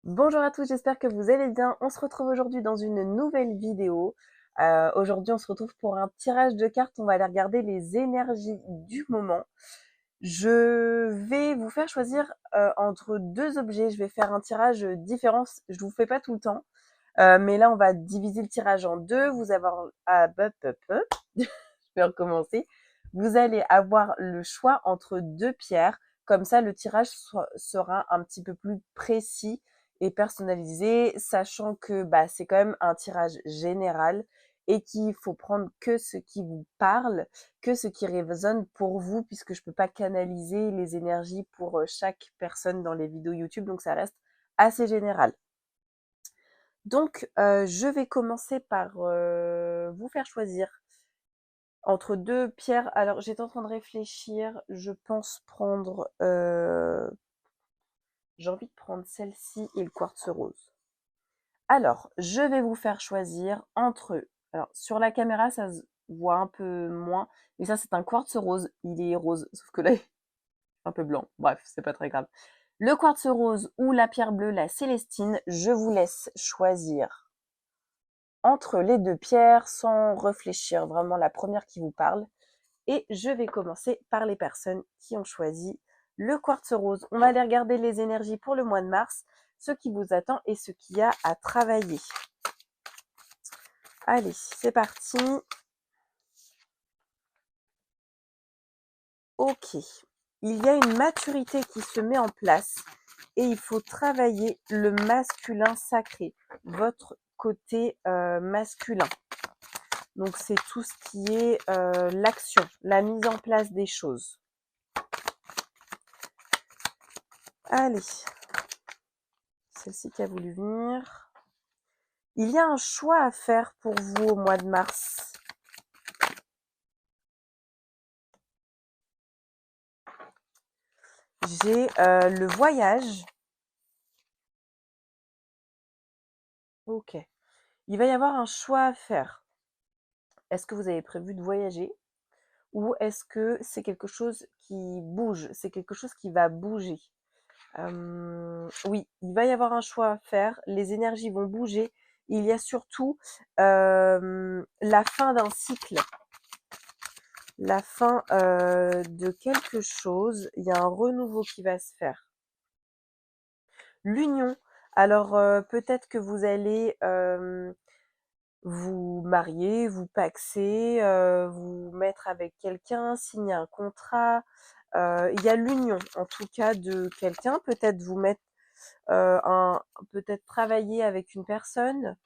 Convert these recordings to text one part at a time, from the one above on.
Bonjour à tous, j'espère que vous allez bien. On se retrouve aujourd'hui dans une nouvelle vidéo. Aujourd'hui, on se retrouve pour un tirage de cartes. On va aller regarder les énergies du moment. Je vais vous faire choisir entre deux objets. Je vais faire un tirage différent. Je vous fais pas tout le temps. Mais là, on va diviser le tirage en deux. Vous avoir... Je vais recommencer. Vous allez avoir le choix entre deux pierres. Comme ça, le tirage sera un petit peu plus précis et personnalisé, sachant que c'est quand même un tirage général et qu'il faut prendre que ce qui vous parle, que ce qui résonne pour vous, puisque je peux pas canaliser les énergies pour chaque personne dans les vidéos YouTube, donc ça reste assez général. Donc, je vais commencer par vous faire choisir entre deux pierres. Alors, j'étais en train de réfléchir. Je pense prendre. J'ai envie de prendre celle-ci et le quartz rose. Alors, je vais vous faire choisir entre. Alors, sur la caméra, ça se voit un peu moins. Mais ça, c'est un quartz rose. Il est rose. Sauf que là, il est un peu blanc. Bref, c'est pas très grave. Le quartz rose ou la pierre bleue, la célestine, je vous laisse choisir entre les deux pierres sans réfléchir, vraiment la première qui vous parle. Et je vais commencer par les personnes qui ont choisi le quartz rose. On va aller regarder les énergies pour le mois de mars, ce qui vous attend et ce qu'il y a à travailler. Allez, c'est parti. Ok. Il y a une maturité qui se met en place et il faut travailler le masculin sacré, votre côté masculin. Donc c'est tout ce qui est l'action, la mise en place des choses. Allez, celle-ci qui a voulu venir. Il y a un choix à faire pour vous au mois de mars. J'ai le voyage. Ok. Il va y avoir un choix à faire. Est-ce que vous avez prévu de voyager ou est-ce que c'est quelque chose qui bouge? C'est quelque chose qui va bouger. Oui, il va y avoir un choix à faire. Les énergies vont bouger. Il y a surtout la fin d'un cycle, la fin de quelque chose. Il y a un renouveau qui va se faire. L'union. Alors peut-être que vous allez vous marier, vous paxer, vous mettre avec quelqu'un, signer un contrat. Il y a l'union, en tout cas, de quelqu'un. Peut-être vous mettre peut-être travailler avec une personne.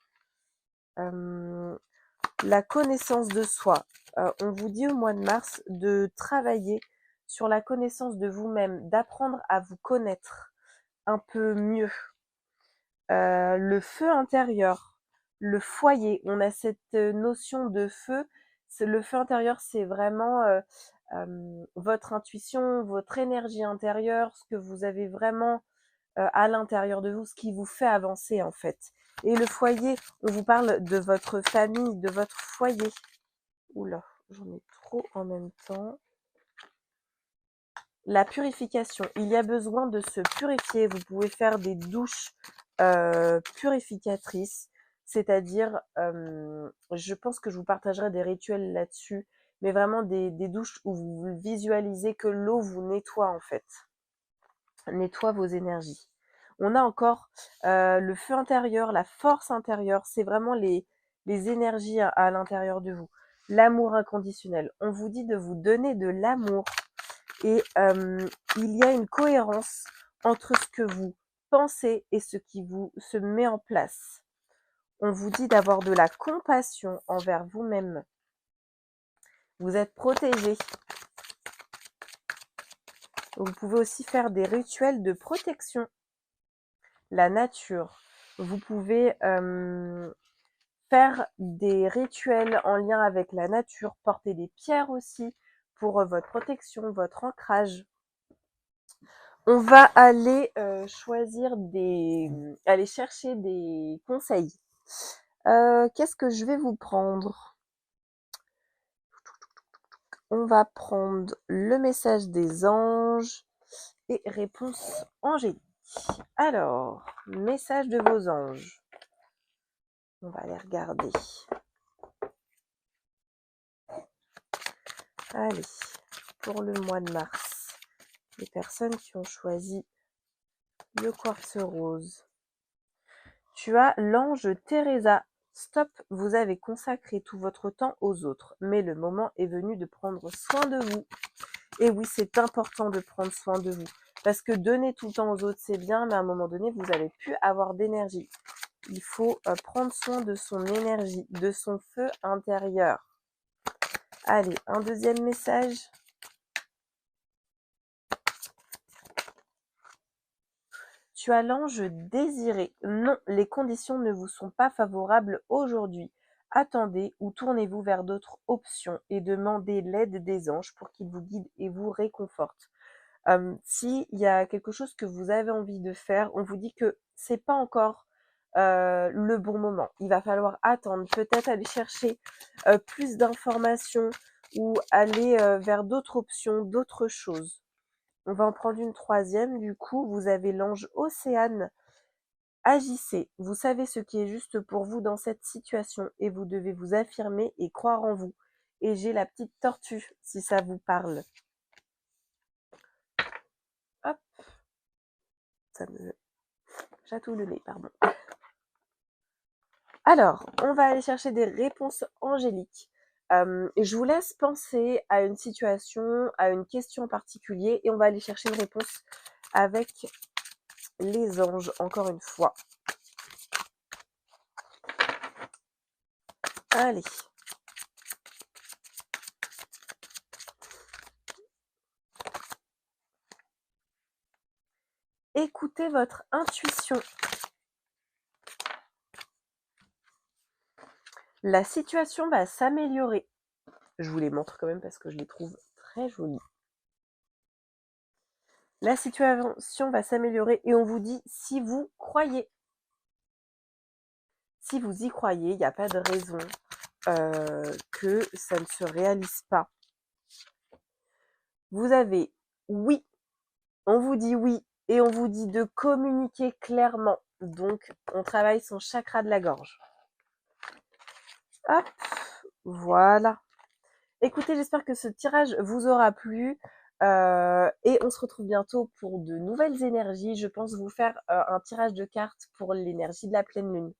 La connaissance de soi. On vous dit au mois de mars de travailler sur la connaissance de vous-même, d'apprendre à vous connaître un peu mieux. Le feu intérieur, le foyer, on a cette notion de feu. Le feu intérieur, c'est vraiment votre intuition, votre énergie intérieure, ce que vous avez vraiment à l'intérieur de vous, ce qui vous fait avancer en fait. Et le foyer, on vous parle de votre famille, de votre foyer. Oula, j'en ai trop en même temps. La purification, il y a besoin de se purifier. Vous pouvez faire des douches purificatrices, c'est-à-dire, je pense que je vous partagerai des rituels là-dessus, mais vraiment des douches où vous visualisez que l'eau vous nettoie en fait, nettoie vos énergies. On a encore le feu intérieur, la force intérieure, c'est vraiment les énergies à l'intérieur de vous. L'amour inconditionnel. On vous dit de vous donner de l'amour et il y a une cohérence entre ce que vous pensez et ce qui vous se met en place. On vous dit d'avoir de la compassion envers vous-même. Vous êtes protégé. Vous pouvez aussi faire des rituels de protection. La nature. Vous pouvez faire des rituels en lien avec la nature, porter des pierres aussi pour votre protection, votre ancrage. On va aller aller chercher des conseils. Qu'est-ce que je vais vous prendre? On va prendre le message des anges et réponse angélique. Alors, message de vos anges. On va aller regarder. Allez, pour le mois de mars, les personnes qui ont choisi le quartz rose. Tu as l'ange Teresa. Stop, vous avez consacré tout votre temps aux autres, mais le moment est venu de prendre soin de vous. Et oui, c'est important de prendre soin de vous, parce que donner tout le temps aux autres, c'est bien, mais à un moment donné, vous n'allez plus avoir d'énergie. Il faut prendre soin de son énergie, de son feu intérieur. Allez, un deuxième message. Tu as l'ange désiré. Non, les conditions ne vous sont pas favorables aujourd'hui. Attendez ou tournez-vous vers d'autres options et demandez l'aide des anges pour qu'ils vous guident et vous réconfortent. S'il y a quelque chose que vous avez envie de faire, on vous dit que c'est pas encore le bon moment. Il va falloir attendre, peut-être aller chercher plus d'informations ou aller vers d'autres options, d'autres choses. On va en prendre une troisième. Du coup, vous avez l'ange Océane. Agissez. Vous savez ce qui est juste pour vous dans cette situation et vous devez vous affirmer et croire en vous. Et j'ai la petite tortue, si ça vous parle. Hop. Ça me chatouille le nez, pardon. Alors, on va aller chercher des réponses angéliques. Je vous laisse penser à une situation, à une question en particulier, et on va aller chercher une réponse avec les anges, encore une fois. Allez. Écoutez votre intuition. La situation va s'améliorer. Je vous les montre quand même parce que je les trouve très jolies. La situation va s'améliorer et on vous dit si vous croyez. Si vous y croyez, il n'y a pas de raison que ça ne se réalise pas. Vous avez oui, on vous dit oui et on vous dit de communiquer clairement. Donc, on travaille son chakra de la gorge. Hop, voilà. Écoutez, j'espère que ce tirage vous aura plu et on se retrouve bientôt pour de nouvelles énergies. Je pense vous faire un tirage de cartes pour l'énergie de la pleine lune.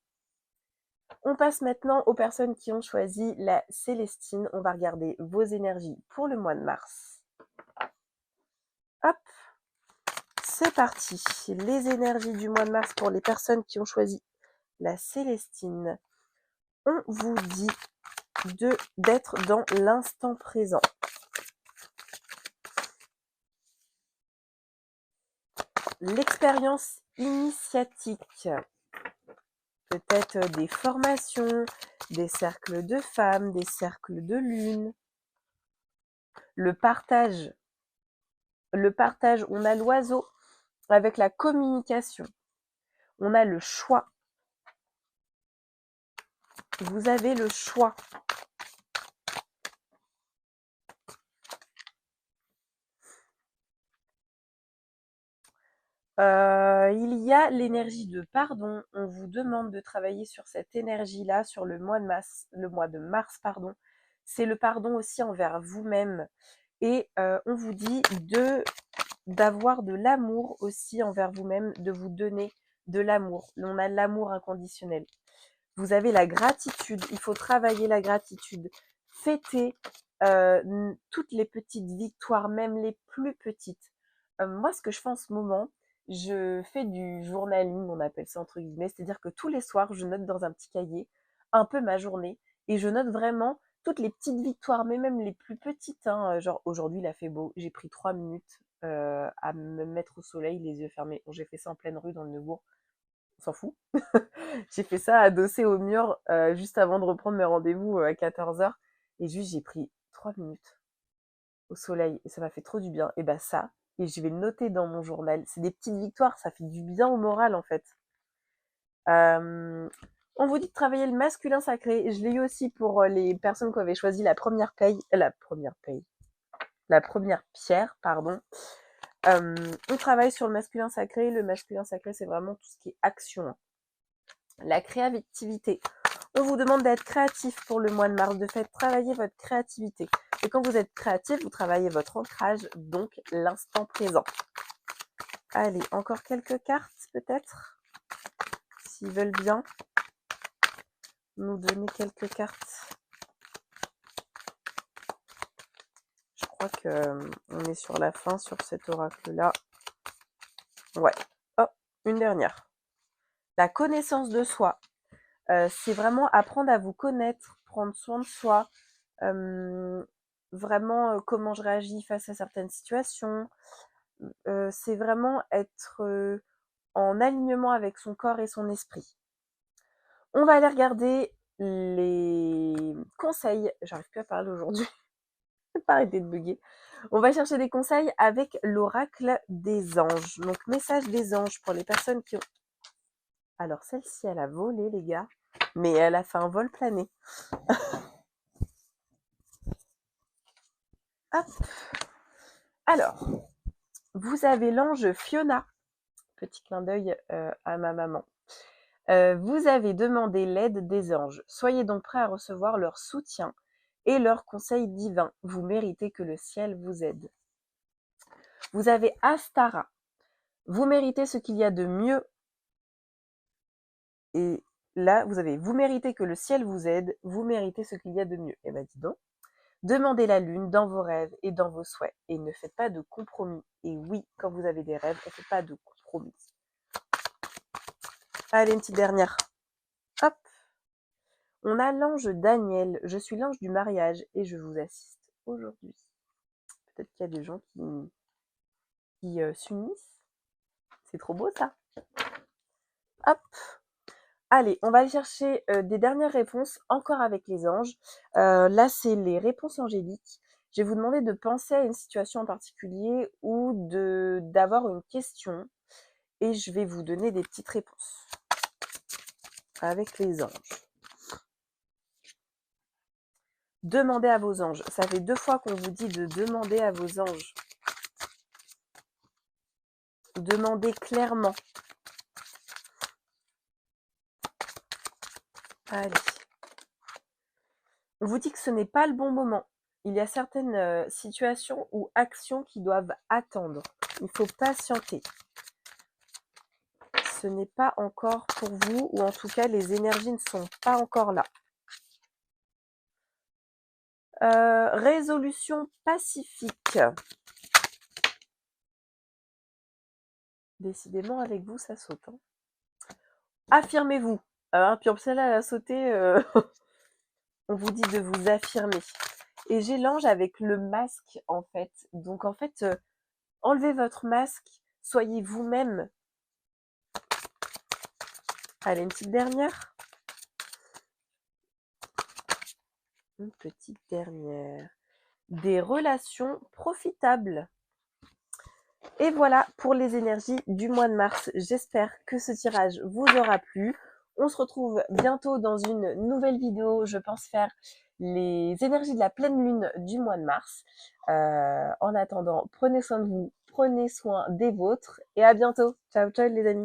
On passe maintenant aux personnes qui ont choisi la Célestine. On va regarder vos énergies pour le mois de mars. Hop, c'est parti. Les énergies du mois de mars pour les personnes qui ont choisi la Célestine. On vous dit d'être dans l'instant présent. L'expérience initiatique, peut-être des formations, des cercles de femmes, des cercles de lune. Le partage, on a l'oiseau avec la communication. On a le choix. Vous avez le choix. Il y a l'énergie de pardon. On vous demande de travailler sur cette énergie-là, sur le mois de mars, pardon. C'est le pardon aussi envers vous-même. Et on vous dit d'avoir de l'amour aussi envers vous-même, de vous donner de l'amour. On a l'amour inconditionnel. Vous avez la gratitude. Il faut travailler la gratitude. Fêter toutes les petites victoires, même les plus petites. Moi, ce que je fais en ce moment, je fais du journaling, on appelle ça entre guillemets, c'est-à-dire que tous les soirs, je note dans un petit cahier un peu ma journée et je note vraiment toutes les petites victoires, mais même les plus petites. Hein, genre aujourd'hui, il a fait beau, j'ai pris 3 minutes à me mettre au soleil, les yeux fermés. Bon, j'ai fait ça en pleine rue dans le Neubourg, on s'en fout. J'ai fait ça adossé au mur juste avant de reprendre mes rendez-vous à 14h et juste j'ai pris 3 minutes au soleil et ça m'a fait trop du bien. Et bah ça, et je vais le noter dans mon journal. C'est des petites victoires, ça fait du bien au moral en fait. On vous dit de travailler le masculin sacré. Je l'ai eu aussi pour les personnes qui avaient choisi la première pierre, pardon. On travaille sur le masculin sacré. Le masculin sacré, c'est vraiment tout ce qui est action, hein. La créativité. On vous demande d'être créatif pour le mois de mars, de faire travailler votre créativité. Et quand vous êtes créatif, vous travaillez votre ancrage, donc l'instant présent. Allez, encore quelques cartes peut-être, s'ils veulent bien nous donner quelques cartes. Je crois que on est sur la fin sur cet oracle-là. Ouais. Oh, une dernière. La connaissance de soi. C'est vraiment apprendre à vous connaître, prendre soin de soi, vraiment comment je réagis face à certaines situations. C'est vraiment être en alignement avec son corps et son esprit. On va aller regarder les conseils. J'arrive plus à parler aujourd'hui. Je vais pas arrêter de bugger. On va chercher des conseils avec l'oracle des anges. Donc, message des anges pour les personnes qui ont... Alors, celle-ci, elle a volé, les gars. Mais elle a fait un vol plané. Hop. Alors, vous avez l'ange Fiona. Petit clin d'œil à ma maman. Vous avez demandé l'aide des anges. Soyez donc prêts à recevoir leur soutien et leurs conseils divins. Vous méritez que le ciel vous aide. Vous avez Astara. Vous méritez ce qu'il y a de mieux. Et là, vous avez vous méritez que le ciel vous aide. Vous méritez ce qu'il y a de mieux. Eh bien, dis donc. Demandez la lune dans vos rêves et dans vos souhaits. Et ne faites pas de compromis. Et oui, quand vous avez des rêves, on ne fait pas de compromis. Allez, une petite dernière. Hop. On a l'ange Daniel. Je suis l'ange du mariage et je vous assiste aujourd'hui. Peut-être qu'il y a des gens qui s'unissent. C'est trop beau ça. Hop. Allez, on va aller chercher des dernières réponses, encore avec les anges. Là, c'est les réponses angéliques. Je vais vous demander de penser à une situation en particulier ou d'avoir une question. Et je vais vous donner des petites réponses avec les anges. Demandez à vos anges. Ça fait 2 fois qu'on vous dit de demander à vos anges. Demandez clairement. Allez. On vous dit que ce n'est pas le bon moment. Il y a certaines situations ou actions qui doivent attendre. Il faut patienter. Ce n'est pas encore pour vous, ou en tout cas, les énergies ne sont pas encore là. Résolution pacifique. Décidément, avec vous, ça saute. Hein. Affirmez-vous. Puis en celle-là, elle a sauté. On vous dit de vous affirmer. Et j'ai l'ange avec le masque, en fait. Donc, en fait, enlevez votre masque. Soyez vous-même. Allez, une petite dernière. Une petite dernière. Des relations profitables. Et voilà pour les énergies du mois de mars. J'espère que ce tirage vous aura plu. On se retrouve bientôt dans une nouvelle vidéo. Je pense faire les énergies de la pleine lune du mois de mars. En attendant, prenez soin de vous, prenez soin des vôtres et à bientôt. Ciao, ciao les amis.